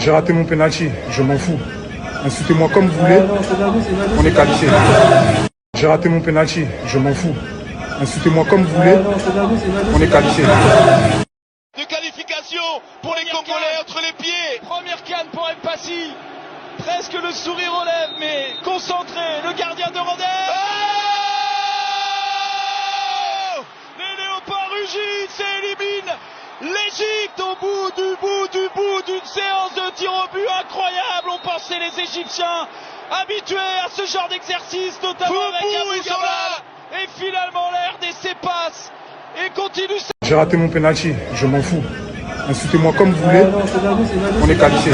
J'ai raté mon penalty, je m'en fous. Insultez-moi comme vous voulez, on est qualifié. J'ai raté mon penalty, je m'en fous. Insultez-moi comme vous voulez, on est qualifié. De qualification pour les Congolais entre les pieds. Première canne pour Mpassi. Presque le sourire aux lèvres, mais concentré. Le gardien de Rodez. Oh, les Léopards rugissent et éliminent l'Égypte au bout d'une séance de tir au but incroyable. On pensait les Égyptiens habitués à ce genre d'exercice, notamment avec Abou Gabal. Et finalement la RDC passe et continue. J'ai raté mon penalty, je m'en fous. Insultez-moi comme vous voulez, on est qualifié.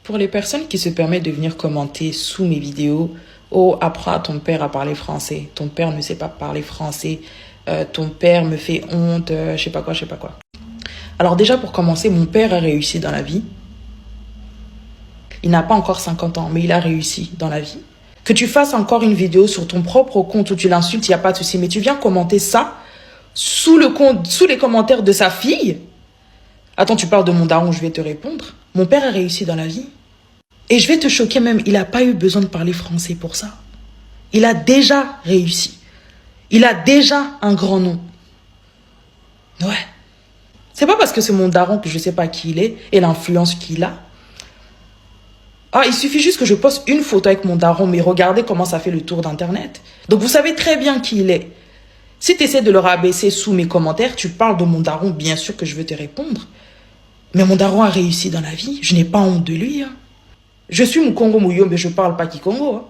Pour les personnes qui se permettent de venir commenter sous mes vidéos, oh, apprends à ton père à parler français. Ton père ne sait pas parler français. Ton père me fait honte, je sais pas quoi. Alors déjà, pour commencer, mon père a réussi dans la vie. Il n'a pas encore 50 ans, mais il a réussi dans la vie. Que tu fasses encore une vidéo sur ton propre compte où tu l'insultes, il n'y a pas de souci. Mais tu viens commenter ça sous les commentaires de sa fille. Attends, tu parles de mon daron, je vais te répondre. Mon père a réussi dans la vie. Et je vais te choquer même, il n'a pas eu besoin de parler français pour ça. Il a déjà réussi. Il a déjà un grand nom. Ouais. C'est pas parce que c'est mon daron que je sais pas qui il est et l'influence qu'il a. Ah, il suffit juste que je poste une photo avec mon daron, mais regardez comment ça fait le tour d'internet. Donc vous savez très bien qui il est. Si tu essaies de le rabaisser sous mes commentaires, tu parles de mon daron, bien sûr que je vais te répondre. Mais mon daron a réussi dans la vie, je n'ai pas honte de lui. Hein. Je suis Mukongo Mouyo, mais je ne parle pas Kikongo. Hein.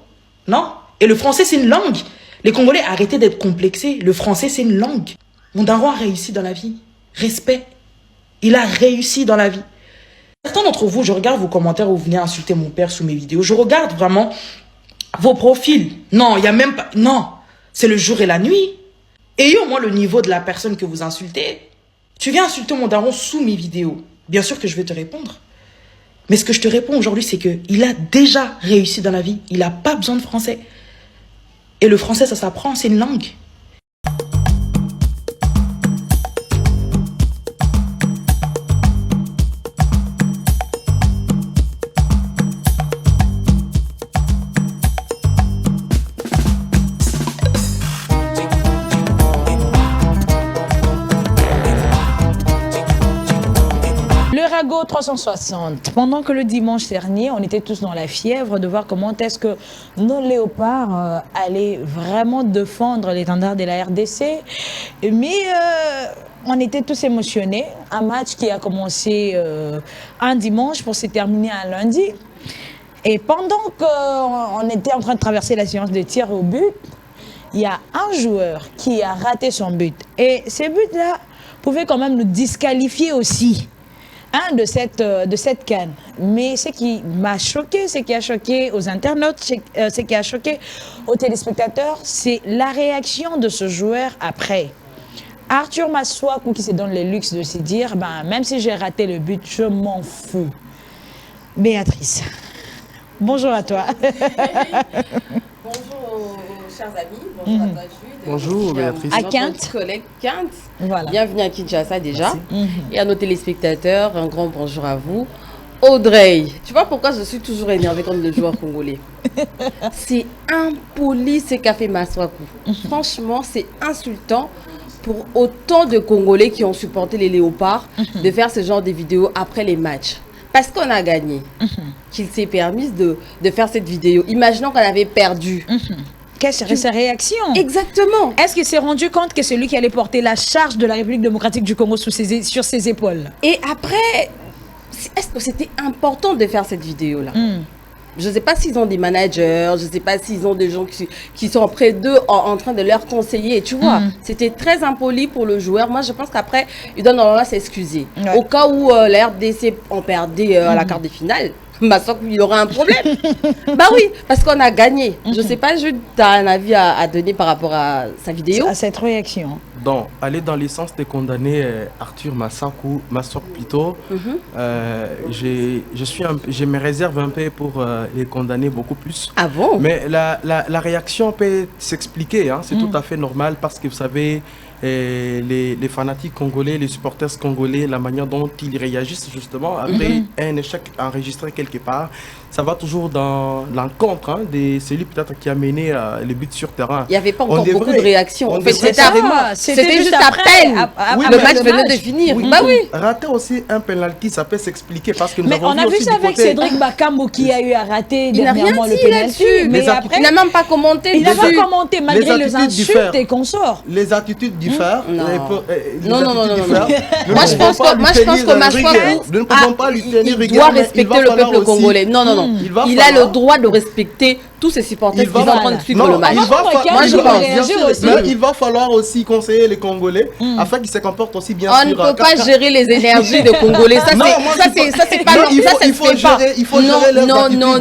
Non. Et le français, c'est une langue. Les Congolais, arrêtez d'être complexés. Le français, c'est une langue. Mon daron a réussi dans la vie. Respect. Il a réussi dans la vie. Certains d'entre vous, je regarde vos commentaires où vous venez insulter mon père sous mes vidéos. Je regarde vraiment vos profils. Non, il n'y a même pas... Non, c'est le jour et la nuit. Ayez au moins le niveau de la personne que vous insultez. Tu viens insulter mon daron sous mes vidéos. Bien sûr que je vais te répondre. Mais ce que je te réponds aujourd'hui, c'est qu'il a déjà réussi dans la vie. Il n'a pas besoin de français. Et le français, ça s'apprend, c'est une langue. Rago 360. Pendant que le dimanche dernier, on était tous dans la fièvre de voir comment est-ce que nos léopards allaient vraiment défendre l'étendard de la RDC. Mais on était tous émotionnés. Un match qui a commencé un dimanche pour se terminer un lundi. Et pendant qu'on était en train de traverser la séance de tir au but, il y a un joueur qui a raté son but. Et ce but-là pouvait quand même nous disqualifier aussi. De cette canne. Mais ce qui m'a choqué, ce qui a choqué aux internautes, ce qui a choqué aux téléspectateurs, c'est la réaction de ce joueur après. Arthur Massoakou qui se donne le luxe de se dire, même si j'ai raté le but, je m'en fous. Béatrice, bonjour à toi. Bonjour aux chers amis, bonjour à toi Jude. Bonjour Béatrice. À Quinte. Notre collègue Quinte. Voilà. Bienvenue à Kinshasa déjà. Et à nos téléspectateurs, un grand bonjour à vous. Audrey, tu vois pourquoi je suis toujours énervée contre le joueur congolais? C'est impoli ce qu'a fait Massoakou. Franchement, c'est insultant pour autant de Congolais qui ont supporté les léopards de faire ce genre de vidéos après les matchs. Parce qu'on a gagné, qu'il s'est permis de faire cette vidéo. Imaginons qu'on avait perdu. Quelle serait sa réaction? Exactement. Est-ce qu'il s'est rendu compte que c'est lui qui allait porter la charge de la République démocratique du Congo sur ses épaules? Et après, est-ce que c'était important de faire cette vidéo-là? Je ne sais pas s'ils ont des managers, je ne sais pas s'ils ont des gens qui sont près d'eux en train de leur conseiller. Tu vois, c'était très impoli pour le joueur. Moi, je pense qu'après, il doit normalement s'excuser. Ouais. Au cas où la RDC en perdait à la quart de finale, Massokou, il aura un problème. Bah oui, parce qu'on a gagné. Je sais pas, tu as un avis à donner par rapport à sa vidéo? À cette réaction. Donc, aller dans le sens de condamner Arthur Massokou plutôt, je me réserve un peu pour les condamner beaucoup plus. Ah bon? Mais la réaction peut s'expliquer, hein, c'est tout à fait normal parce que vous savez, les fanatiques congolais, les supporters congolais, la manière dont ils réagissent justement après un échec enregistré quelque part, ça va toujours dans l'encontre hein, de celui peut-être qui a mené le but sur terrain. Il n'y avait pas encore beaucoup de réactions. En fait, c'était juste à peine. Le match venait de finir. Oui, bah oui. Rater aussi un penalty, ça peut s'expliquer parce que nous mais avons on a vu ça avec Cédric Bakambu qui a eu à rater dernièrement le penalty. Mais après, il n'a même pas commenté. Il n'a pas commenté malgré les insultes et consorts. Les attitudes diffèrent. Non. Moi, je pense que Massokou, nous ne pouvons pas lui tenir il doit respecter le peuple congolais. Non. Il a le droit de respecter tous ses supporters qui sont en train de suivre le match. Moi, je pense. Mais il va falloir aussi conseiller les Congolais afin qu'ils se comportent aussi bien. On ne peut pas gérer les énergies des Congolais. Ça, c'est pas normal. Ça, il faut gérer leurs attitudes. Non.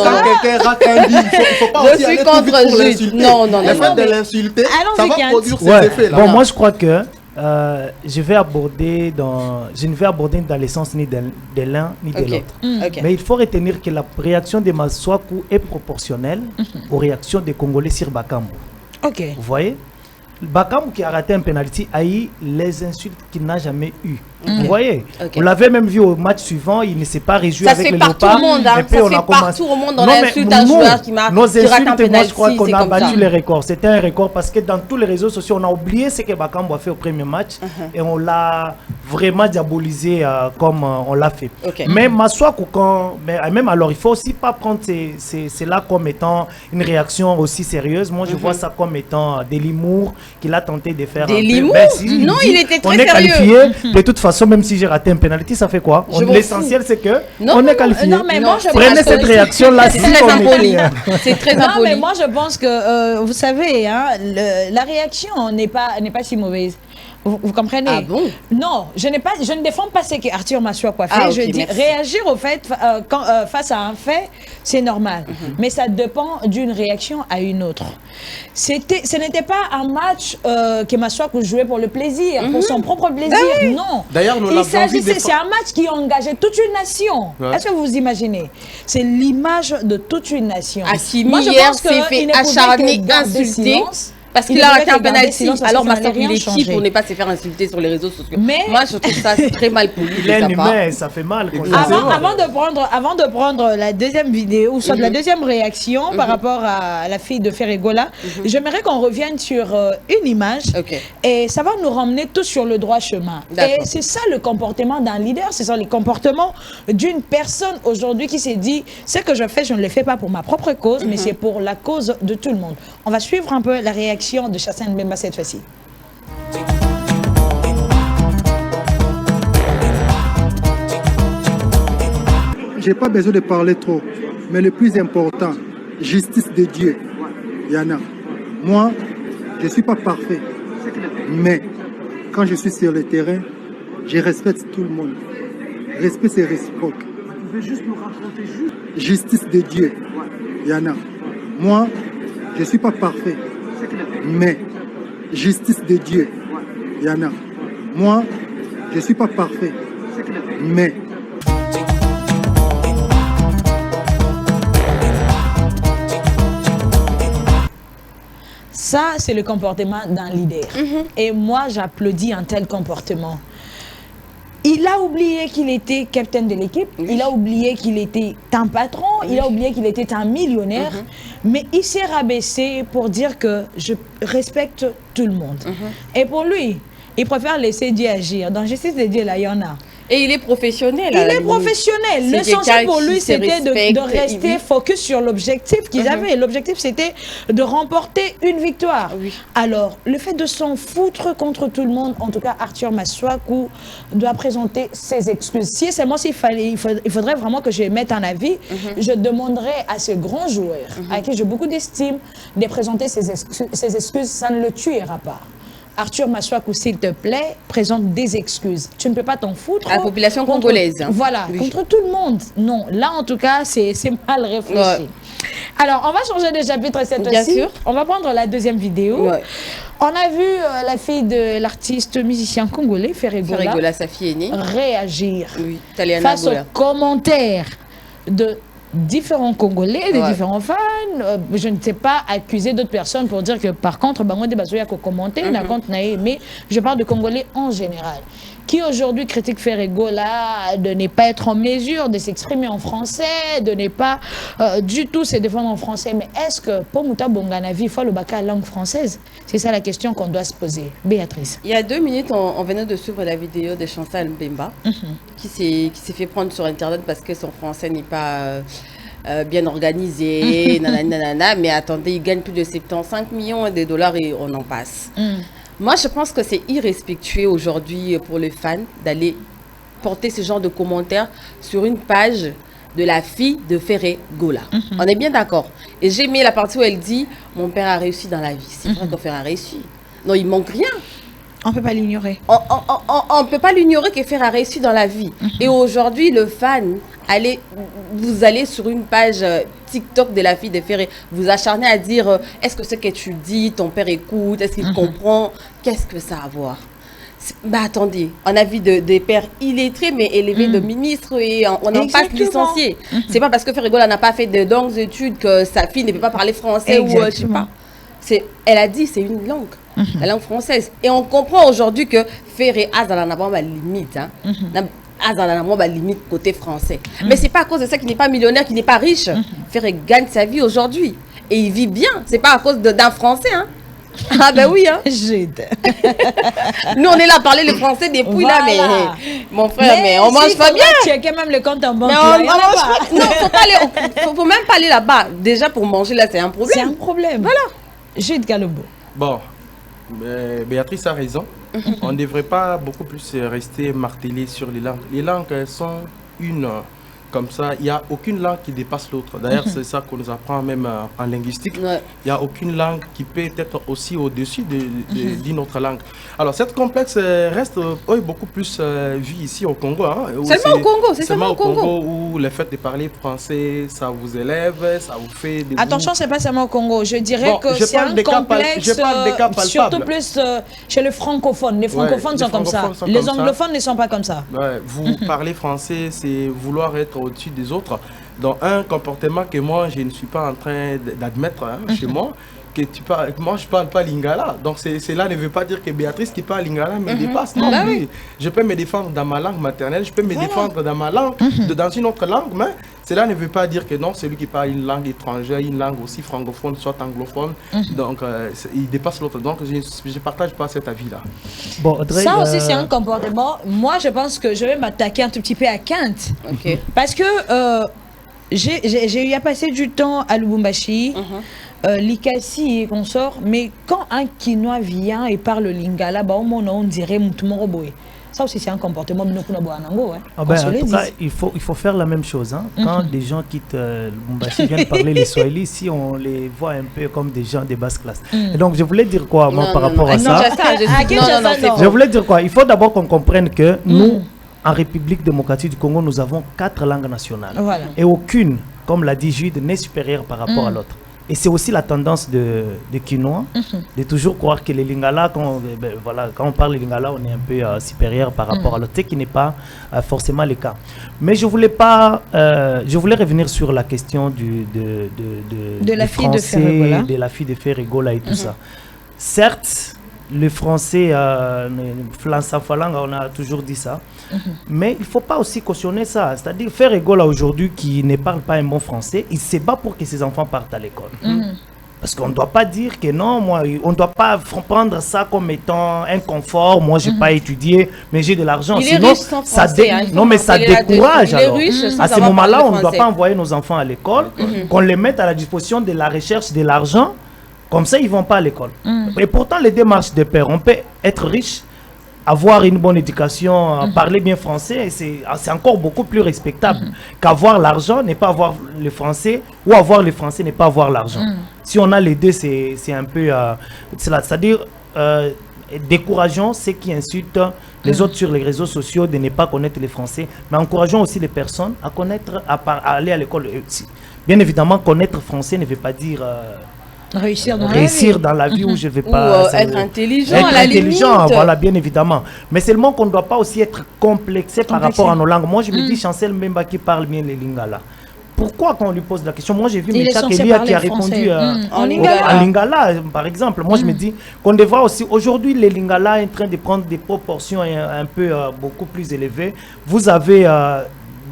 Quand quelqu'un rate un but, il ne faut pas aussi aller trop vite pour l'insulter. Non. Le fait de l'insulter, ça va produire ses effets. Bon, moi, je crois que je ne vais aborder dans le sens ni de l'un ni de l'autre. Mais il faut retenir que la réaction de Massokou est proportionnelle aux réactions des Congolais sur Bakambu. Vous voyez, Bakambu qui a raté un penalty a eu les insultes qu'il n'a jamais eues. Vous voyez, on l'avait même vu au match suivant, il ne s'est pas réjoui avec le Léopard. Ça fait partout au monde dans l'insulte d'un joueur qui rate un penalty. Moi je crois qu'on a battu les records. C'était un record parce que dans tous les réseaux sociaux, on a oublié ce que Bakambu a fait au premier match et on l'a vraiment diabolisé comme on l'a fait. Mais Massokou, même alors, il ne faut aussi pas prendre cela comme étant une réaction aussi sérieuse. Moi je vois ça comme étant de l'humour qu'il a tenté de faire. De l'humour? Non, il était très sérieux. Qualifié. De toute façon, même si j'ai raté un penalty, ça fait quoi? L'essentiel, c'est que on est qualifié. Prenez cette réaction-là. C'est très impoli. C'est très impoli. Non, mais moi, je pense que, vous savez, hein, la réaction n'est pas si mauvaise. Vous comprenez? Ah bon? Non, je ne défends pas ce que Arthur Massokou a fait. Je dis réagir au fait face à un fait, c'est normal. Mais ça dépend d'une réaction à une autre. Ce n'était pas un match que Massokou jouait pour le plaisir, pour son propre plaisir. Non. D'ailleurs, c'est un match qui engageait toute une nation. Est-ce que vous vous imaginez? C'est l'image de toute une nation. Assimi hier s'est fait acharner, insulter. Parce qu'il a raté un penalty, alors Massokou il est qui pour ne pas se faire insulter sur les réseaux sociaux? Mais moi je trouve ça très mal poli. Il est humain, ça fait mal. Avant de prendre la deuxième vidéo, ou soit la deuxième réaction par rapport à la fille de Ferregola, j'aimerais qu'on revienne sur une image et ça va nous ramener tous sur le droit chemin. Et c'est ça le comportement d'un leader, c'est ça le comportement d'une personne aujourd'hui qui s'est dit ce que je fais, je ne le fais pas pour ma propre cause, mais c'est pour la cause de tout le monde. On va suivre un peu la réaction de Chassin Mbemba cette fois-ci. Je n'ai pas besoin de parler trop, mais le plus important, justice de Dieu. Yana, moi, je ne suis pas parfait, mais quand je suis sur le terrain, je respecte tout le monde. Respect, c'est réciproque. Vous pouvez juste nous raconter justice de Dieu. Yana, moi, je ne suis pas parfait, mais justice de Dieu. Yana, moi, je ne suis pas parfait, mais ça, c'est le comportement d'un leader. Et moi, j'applaudis un tel comportement. Il a oublié qu'il était capitaine de l'équipe, il a oublié qu'il était un patron, il a oublié qu'il était un millionnaire, mais il s'est rabaissé pour dire que je respecte tout le monde. Et pour lui, il préfère laisser Dieu agir. Dans justice de Dieu, là, il y en a. Et il est professionnel. Il est professionnel. L'essentiel pour lui, c'était de rester focus sur l'objectif qu'ils avaient. L'objectif, c'était de remporter une victoire. Alors, le fait de s'en foutre contre tout le monde, en tout cas, Arthur Massokou doit présenter ses excuses. Si seulement il faudrait vraiment que je mette un avis, je demanderais à ce grand joueur, à qui j'ai beaucoup d'estime, de présenter ses excuses. Ça ne le tuera pas. Arthur Massakou, s'il te plaît, présente des excuses. Tu ne peux pas t'en foutre. À la population congolaise. Voilà, contre tout le monde. Non, là en tout cas, c'est mal réfléchi. Ouais. Alors, on va changer de chapitre cette fois-ci. Bien sûr. On va prendre la deuxième vidéo. Ouais. On a vu la fille de l'artiste musicien congolais, Ferregola, sa fille aînée, réagir face aux commentaires de différents Congolais, de différents fans. Je ne sais pas accuser d'autres personnes pour dire que par contre, mais je parle de Congolais en général, qui aujourd'hui critiquent Ferregola de ne pas être en mesure de s'exprimer en français, de ne pas du tout se défendre en français. Mais est-ce que pour Mouta Bonganavi, il faut le bac à la langue française? C'est ça la question qu'on doit se poser. Béatrice. Il y a 2 minutes, on venait de suivre la vidéo de Chantal Mbemba, qui s'est fait prendre sur Internet parce que son français n'est pas bien organisé, nanana, mais attendez, il gagne plus de 75 millions de dollars et on en passe. Moi, je pense que c'est irrespectueux aujourd'hui pour les fans d'aller porter ce genre de commentaires sur une page de la fille de Ferregola. On est bien d'accord. Et j'ai aimé la partie où elle dit « Mon père a réussi dans la vie ». C'est vrai que Fer a réussi. Non, il manque rien. On ne peut pas l'ignorer. On ne peut pas l'ignorer que Fer a réussi dans la vie. Et aujourd'hui, le fan, vous allez sur une page TikTok de la fille de Ferré, vous acharnez à dire est-ce que ce que tu dis, ton père écoute, est-ce qu'il comprend? Qu'est-ce que ça a à voir? Bah attendez, on a vu des pères illettrés mais élevés de ministres et on n'en passe licenciés. C'est pas parce que Ferregola n'a pas fait de longues études que sa fille ne peut pas parler français ou je sais pas. Elle a dit c'est une langue, la langue française. Et on comprend aujourd'hui que Ferré a dans la limite. La limite côté français. Mais c'est pas à cause de ça qu'il n'est pas millionnaire, qu'il n'est pas riche. Ferré gagne sa vie aujourd'hui. Et il vit bien. C'est pas à cause d'un français. Hein. Ah ben oui, hein. Nous on est là à parler le français depuis là, mais mon frère, mais on mange pas bien. Tu as quand même le compte en banque. Mais non, faut même pas aller là-bas. Déjà pour manger là, c'est un problème. C'est un problème. Voilà. Jude Galobo. Bon, Béatrice a raison. On ne devrait pas beaucoup plus rester martelé sur les langues. Les langues sont une. Comme ça, il n'y a aucune langue qui dépasse l'autre. D'ailleurs, c'est ça qu'on nous apprend même en linguistique. Il n'y a aucune langue qui peut être aussi au-dessus d'une autre langue. Alors, cette complexe reste beaucoup plus vue ici au Congo. Hein, seulement au Congo, c'est seulement au Congo. Où le fait de parler français, ça vous élève, ça vous fait... Attention, ce n'est pas seulement au Congo. Je dirais que c'est un complexe, surtout plus chez les francophones. Les francophones sont comme ça. Les anglophones ne sont pas comme ça. Vous parlez français, c'est vouloir être au-dessus des autres, dans un comportement que moi je ne suis pas en train d'admettre chez moi, que moi je parle pas lingala, donc cela ne veut pas dire que Béatrice qui parle lingala me dépasse. Non, oui. Je peux me défendre dans ma langue maternelle, je peux me défendre dans ma langue, dans une autre langue, mais cela ne veut pas dire que non, celui qui parle une langue étrangère, une langue aussi francophone, soit anglophone, donc il dépasse l'autre. Donc je ne partage pas cet avis-là. Bon, Audrey, ça aussi c'est un comportement. Moi je pense que je vais m'attaquer un tout petit peu à Kent. Parce que j'ai eu à passer du temps à Lubumbashi, Likasi et consorts, mais quand un Kinois vient et parle lingala, on dirait Moutoumoroboé. Ça aussi, c'est un comportement. En tout cas, il faut faire la même chose. Hein. Quand des gens quittent Lubumbashi, viennent parler les Swahili, ici, on les voit un peu comme des gens de basse classe. Et donc, je voulais dire quoi, moi, par rapport à ça? Je voulais dire quoi? Il faut d'abord qu'on comprenne que nous, en République démocratique du Congo, nous avons 4 langues nationales. Voilà. Et aucune, comme l'a dit Jude, n'est supérieure par rapport à l'autre. Et c'est aussi la tendance de Kinois, de toujours croire que les Lingala, quand on parle de Lingala, on est un peu supérieur par rapport à l'autre, ce qui n'est pas forcément le cas. Mais je voulais revenir sur la question de la fille de Ferregola. De la fille de Ferregola et tout ça. Certes, le français, on a toujours dit ça. Mais il ne faut pas aussi cautionner ça. C'est-à-dire, Ferregola aujourd'hui qui ne parle pas un bon français, il se bat pour que ses enfants partent à l'école. Parce qu'on ne doit pas dire que non, on ne doit pas prendre ça comme étant un confort. Moi, je n'ai pas étudié, mais j'ai de l'argent. Sinon, ça décourage. Alors. À ce moment-là, on ne doit pas envoyer nos enfants à l'école, qu'on les mette à la disposition de la recherche de l'argent. Comme ça, ils ne vont pas à l'école. Et pourtant, les démarches des pères, on peut être riche, avoir une bonne éducation, parler bien français, c'est encore beaucoup plus respectable qu'avoir l'argent, n'est pas avoir le français, ou avoir le français, n'est pas avoir l'argent. Si on a les deux, c'est un peu... C'est-à-dire, décourageons ceux qui insultent les autres sur les réseaux sociaux de ne pas connaître les Français, mais encourageons aussi les personnes à connaître, à aller à l'école. Bien évidemment, connaître français ne veut pas dire réussir dans la vie où je ne vais pas... être intelligent, être à la intelligent, limite. voilà, bien évidemment. Mais seulement qu'on ne doit pas aussi être complexé par rapport à nos langues. Moi, je me dis, Chancel Mbemba qui parle bien les lingala. Pourquoi quand on lui pose la question? Moi, j'ai vu Meshak Elia qui a répondu en lingala, par exemple. Moi, je me dis qu'on devrait aussi... Aujourd'hui, les lingala sont en train de prendre des proportions un peu beaucoup plus élevées. Vous avez...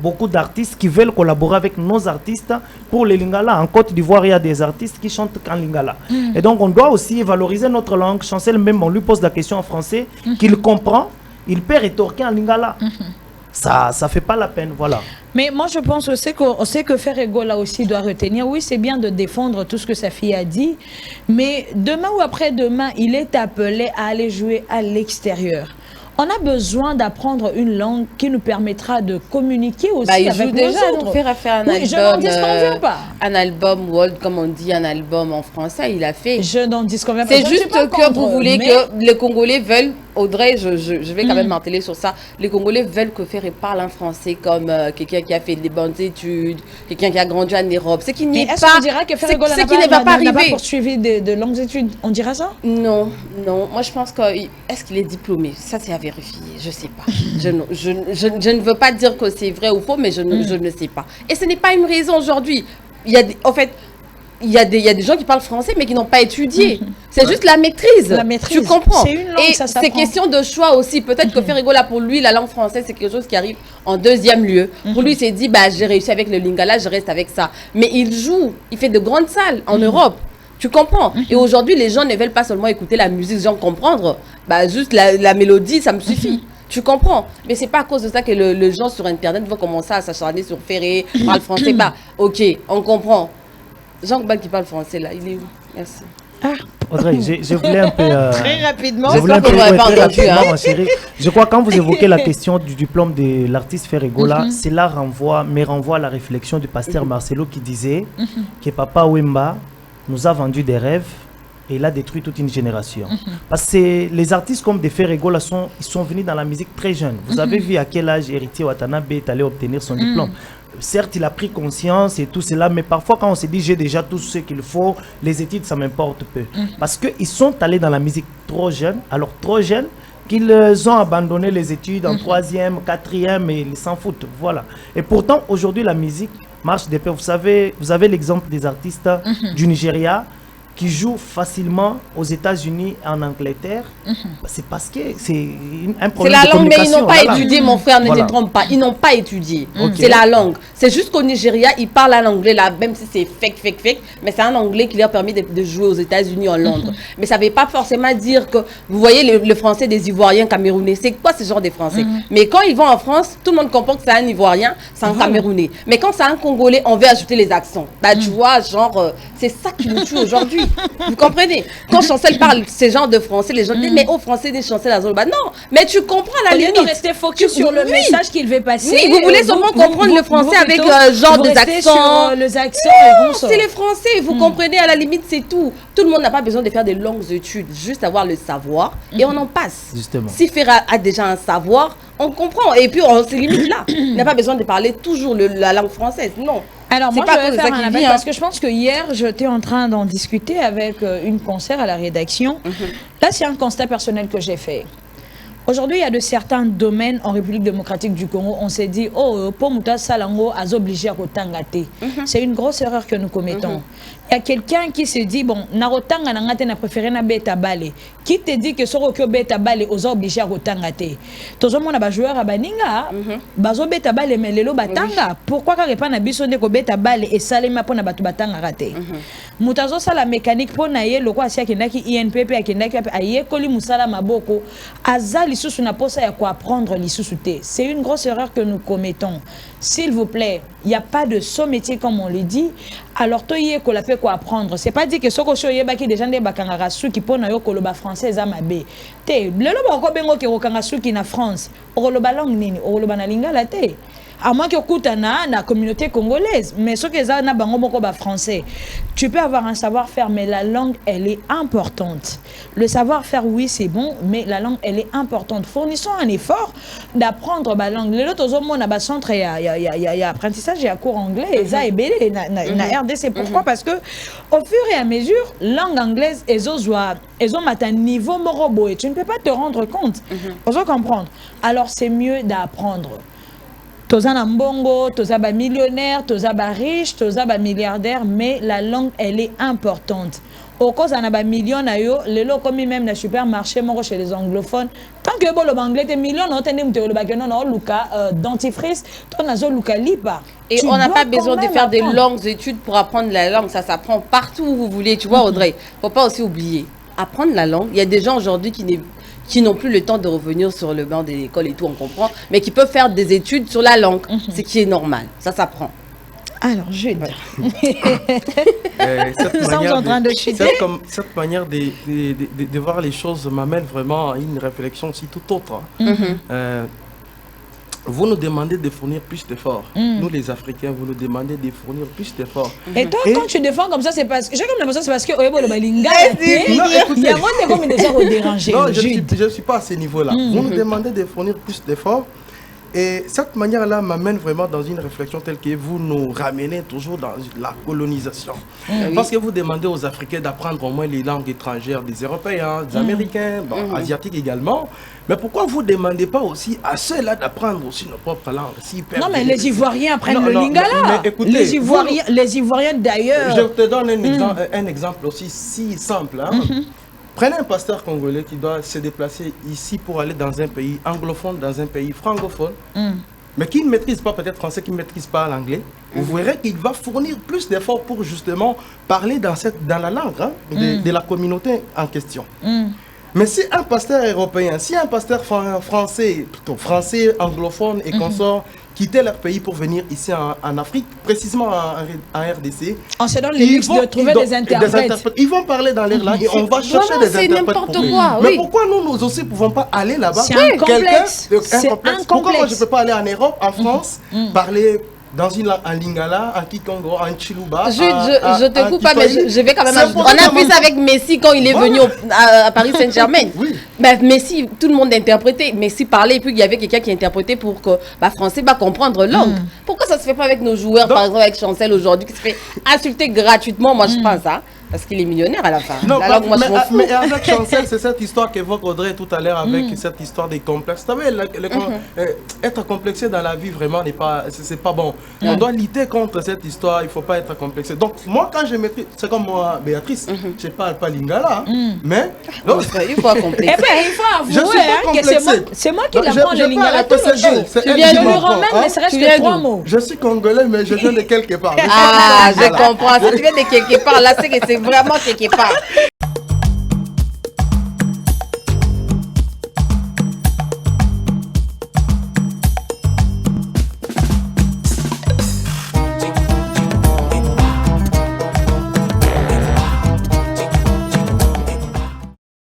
beaucoup d'artistes qui veulent collaborer avec nos artistes pour les lingala. En Côte d'Ivoire, il y a des artistes qui chantent en lingala. Et donc, on doit aussi valoriser notre langue. Chancel, même, on lui pose la question en français, qu'il comprend, il peut rétorquer en lingala. Ça fait pas la peine, voilà. Mais moi, je pense aussi que Ferrego, là aussi, doit retenir. Oui, c'est bien de défendre tout ce que sa fille a dit, mais demain ou après-demain, il est appelé à aller jouer à l'extérieur. On a besoin d'apprendre une langue qui nous permettra de communiquer aussi avec nos autres. Il a fait un album, je n'en disconviens pas. Un album world, comme on dit, un album en français, il a fait. Je n'en disconviens pas. C'est juste que vous voulez que les Congolais veulent, Audrey, je vais quand même m'atteler sur ça, les Congolais veulent que Ferré parle un français comme quelqu'un qui a fait des bonnes études, quelqu'un qui a grandi en Europe. C'est qui n'est pas... Est-ce qu'on dira que Ferré n'a pas poursuivi de longues études? On dira ça? Non, non. Moi, je pense que... Est-ce qu'il est diplômé? Ça, c'est à vérifier. Je ne sais pas. Je ne veux pas dire que c'est vrai ou faux, mais je ne sais pas. Et ce n'est pas une raison aujourd'hui. En fait, il y a des gens qui parlent français, mais qui n'ont pas étudié. C'est juste la maîtrise. La maîtrise. Tu comprends? C'est une langue, et c'est question de choix aussi. Peut-être que Ferrego, là, pour lui, la langue française, c'est quelque chose qui arrive en deuxième lieu. Pour lui, il s'est dit, bah, j'ai réussi avec le lingala, je reste avec ça. Mais il joue, il fait de grandes salles en Europe. Tu comprends? Et aujourd'hui, les gens ne veulent pas seulement écouter la musique, genre comprendre. Bah, juste la mélodie, ça me suffit. Tu comprends? Mais c'est pas à cause de ça que les gens sur Internet vont commencer à s'acharner sur Ferré, parle français. Bah, ok, on comprend. Jean Gbal qui parle français, là, il est où? Merci. Audrey, je voulais un peu... très rapidement. Je voulais un peu très rapidement, ma chérie. Je crois quand vous évoquez la question du diplôme de l'artiste Ferrego, là, cela me renvoie à la réflexion du pasteur Marcelo qui disait que Papa Wemba nous a vendu des rêves et il a détruit toute une génération. Parce que les artistes comme des Ferrego, là, ils sont venus dans la musique très jeunes. Vous avez vu à quel âge Héritier Watanabe est allé obtenir son diplôme. Certes, il a pris conscience et tout cela, mais parfois quand on se dit j'ai déjà tout ce qu'il faut, les études, ça m'importe peu. Parce qu'ils sont allés dans la musique trop jeunes, alors trop jeunes, qu'ils ont abandonné les études en 3e, 4e et ils s'en foutent. Voilà. Et pourtant, aujourd'hui, la musique marche de pair. Vous avez l'exemple des artistes du Nigeria qui jouent facilement aux États-Unis et en Angleterre. C'est parce que c'est un problème de communication. C'est la langue, mais ils n'ont pas étudié, mon frère, ne te trompe pas. Ils n'ont pas étudié. C'est la langue. C'est juste qu'au Nigeria, ils parlent un anglais, là, même si c'est fake, mais c'est un anglais qui leur permet de jouer aux États-Unis, en Londres. Mais ça ne veut pas forcément dire que, vous voyez, le français des Ivoiriens camerounais, c'est quoi ce genre de français? Mais quand ils vont en France, tout le monde comprend que c'est un Ivoirien, c'est un Camerounais. Mais quand c'est un Congolais, on veut ajouter les accents. Bah, tu vois, genre, c'est ça qui nous tue aujourd'hui. Vous comprenez? Quand Chancel parle ce genre de français, les gens disent mais au français des Chancel à Zolo. Bah non, mais tu comprends la limite. De rester focus sur le message qu'il veut passer. Oui, vous voulez seulement comprendre le français avec genre des accents. Les accents. Non, c'est les français. Vous comprenez, à la limite, c'est tout. Tout le monde n'a pas besoin de faire des longues études, juste avoir le savoir et on en passe. Justement. Si Ferra a déjà un savoir, on comprend. Et puis on se limite là. Il n'a pas besoin de parler toujours la langue française. Non. Alors moi, je vais faire un appel parce que je pense que hier, j'étais en train d'en discuter avec une conseillère à la rédaction. Là, c'est un constat personnel que j'ai fait. Aujourd'hui, il y a de certains domaines en République démocratique du Congo, on s'est dit, oh, pour Mouta Salango, à obligé à Rotangate. C'est une grosse erreur que nous commettons. Il y a quelqu'un qui se dit, bon, Narotanga Nangate n'a préféré na beta balé. Qui te dit que Soro Kyo beta balé, aux obligés à Rotangate. Tous les gens joueur à Baninga, bazo beta balé, mais lelo batanga. Pourquoi quand pas na bisonde ko beta balé et salema pour na batu batanga raté? Moutazo sa la mécanique pour na ye, le quoi c'est qu'il n'a qui INPP, qu'il n'a qui aye koli musala maboko. Azal l'issue n'a pas ça à quoi apprendre l'issue. C'est une grosse erreur que nous commettons. S'il vous plaît, il n'y a pas de saut métier comme on le dit. Alors, tu y qu'on a fait quoi apprendre. C'est pas dit que ce que je suis qui déjà des bakangarasu qui pona yo koloba français à ma bé. Te, le loba ko bengo ki rokangasu qui na France. Oroba langue nini, oroba na lingala te. À moins que Koutana, la communauté congolaise. Mais ce que ça n'a pas français. Tu peux avoir un savoir-faire, mais la langue, elle est importante. Le savoir-faire, oui, c'est bon, mais la langue, elle est importante. Fournissons un effort d'apprendre la langue. Les autres, on a un centre, il y a apprentissage, il y a cours anglais, et ça est belé, na RDC. Pourquoi? Parce que au fur et à mesure, langue anglaise, elles ont un niveau morobo et tu ne peux pas te rendre compte. Vous comprendre. Alors, c'est mieux d'apprendre. Toza na mbongo, toza ba millionnaire, toza ba riche, toza ba milliardaire, mais la langue, elle est importante. Au cause on a ba millions na yo, le lo comme même na supermarché moko chez les anglophones. Tant que bon le anglais te millions, on tende mte le bageno na luka dentifrice, ton nazo luka lipa. Et on n'a pas besoin de faire des longues études pour apprendre la langue, ça s'apprend partout où vous voulez, tu vois Audrey. Faut pas aussi oublier, apprendre la langue, il y a des gens aujourd'hui qui n'ont plus le temps de revenir sur le banc de l'école et tout, on comprend, mais qui peuvent faire des études sur la langue, ce qui est normal, ça s'apprend. Alors, je vais dire. Cette manière de voir les choses m'amène vraiment à une réflexion aussi tout autre. Vous nous demandez de fournir plus d'efforts. Nous, les Africains, vous nous demandez de fournir plus d'efforts. Et toi, quand tu défends comme ça, c'est parce que... J'ai comme l'impression que c'est parce que... il y a moins de comme déjà redérangé. Non, je ne suis pas à ce niveau-là. Vous nous demandez de fournir plus d'efforts. Et cette manière-là m'amène vraiment dans une réflexion telle que vous nous ramenez toujours dans la colonisation. Parce que vous demandez aux Africains d'apprendre au moins les langues étrangères des Européens, des Américains, Asiatiques également. Mais pourquoi vous ne demandez pas aussi à ceux-là d'apprendre aussi nos propres langues? Non, mais les Ivoiriens apprennent le lingala. Les Ivoiriens d'ailleurs. Je te donne un exemple aussi si simple. Prenez un pasteur congolais qui doit se déplacer ici pour aller dans un pays anglophone, dans un pays francophone, mais qui ne maîtrise pas peut-être français, qui ne maîtrise pas l'anglais. Vous verrez qu'il va fournir plus d'efforts pour justement parler dans la langue de la communauté en question. Mais si un pasteur européen, si un pasteur français, plutôt français, anglophone et consort, quitter leur pays pour venir ici en Afrique, précisément en RDC. On se donne le luxe de trouver des interprètes. Ils vont parler dans leur langue et on va chercher des interprètes pour eux. Mais pourquoi nous aussi ne pouvons pas aller là-bas? C'est un complexe. Pourquoi moi je ne peux pas aller en Europe, en France, parler dans une langue en lingala, en kikongo, en chiluba. Je te coupe pas, mais je vais quand même ajouter. On a vu ça avec Messi quand il est venu à Paris Saint-Germain. Messi, tout le monde interprétait. Messi parlait et puis il y avait quelqu'un qui interprétait pour que Français va comprendre langue. Pourquoi ça ne se fait pas avec nos joueurs, par exemple avec Chancel aujourd'hui, qui se fait insulter gratuitement, moi je pense, parce qu'il est millionnaire à la fin. Non, mais avec Chancel, c'est cette histoire qu'évoque Audrey tout à l'heure avec cette histoire des complexes. Vous savez, être complexé dans la vie, vraiment, c'est pas bon. On doit lutter contre cette histoire, il ne faut pas être complexé. Donc, moi, quand je maîtrise, c'est comme moi, Béatrice, je ne parle pas lingala, mais... il faut complexer. Il faut avouer que c'est moi qui l'apprends le lingala tout le jour. Tu viens de lui ramène, ne serait-ce que 3 mots. Je suis congolais, mais je viens de quelque part. Ah, je comprends. Si tu viens de quelque part, là, c'est que c'est vraiment quelque part.